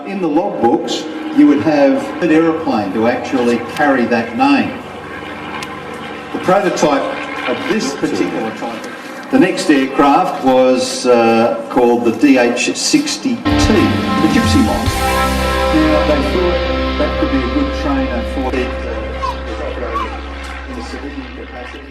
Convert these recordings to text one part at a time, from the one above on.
In the logbooks, you would have an aeroplane to actually carry that name. The prototype of this particular type, the next aircraft was called the DH-60T, the Gypsy Moth. Now, they thought that could be a good trainer for the in a civilian capacity.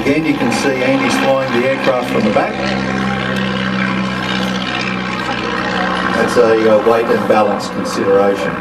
Again, you can see Andy's flying the aircraft from the back. That's a weight and balance consideration.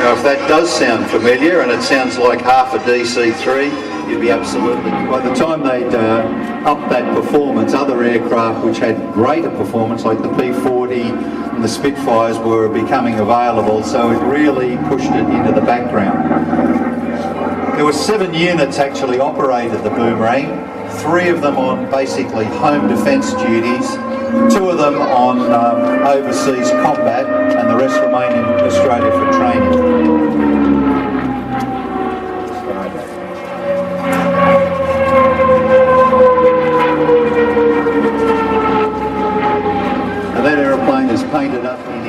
If that does sound familiar, and it sounds like half a DC-3, you'd be absolutely... By the time they'd upped that performance, other aircraft which had greater performance, like the P-40 and the Spitfires, were becoming available, so it really pushed it into the background. There were 7 units actually operated the Boomerang, 3 of them on basically home defence duties, 2 of them on overseas combat, and the rest remain in Australia for training. And that aeroplane is painted up in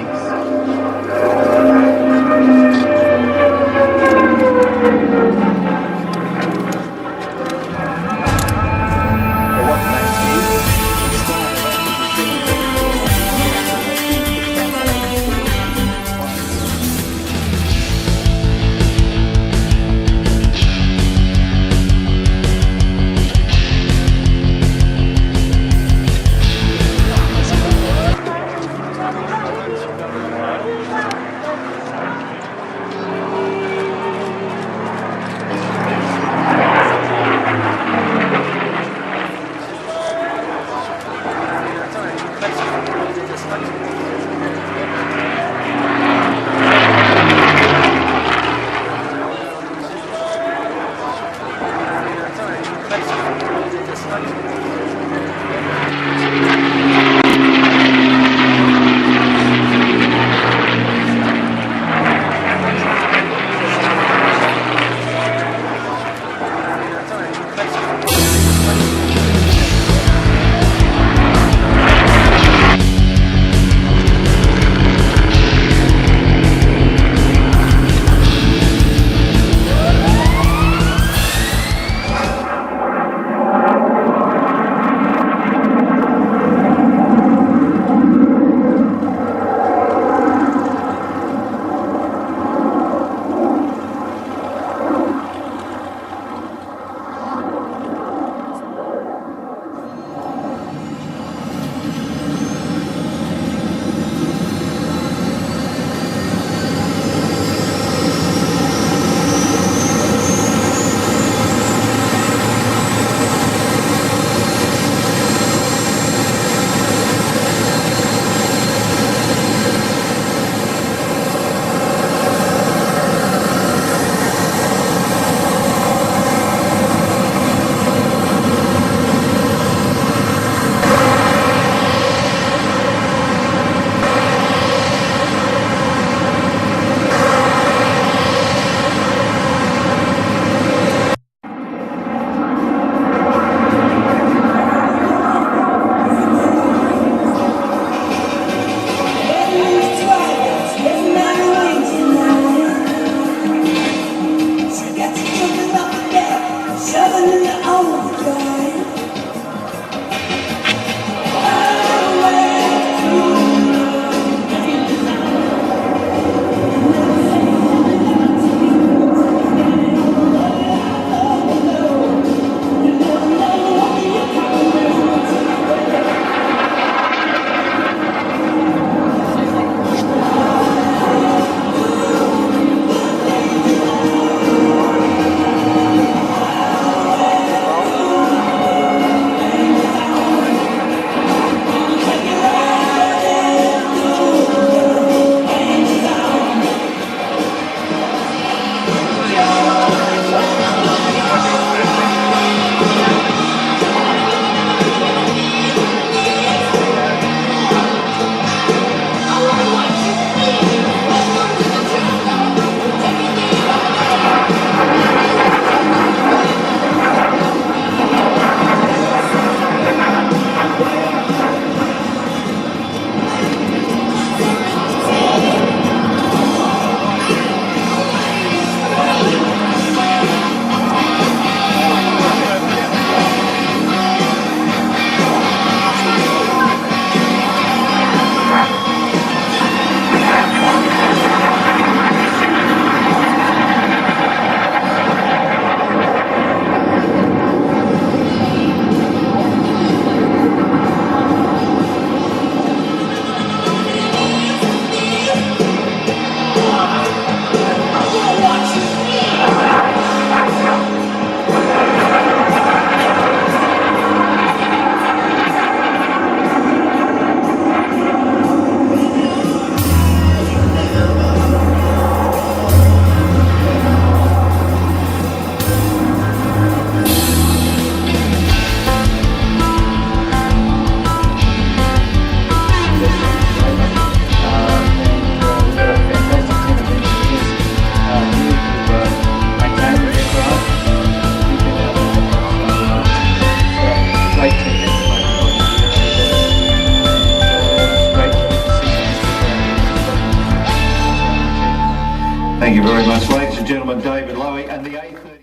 Thank you very much, ladies and gentlemen. David Lowy and the A30.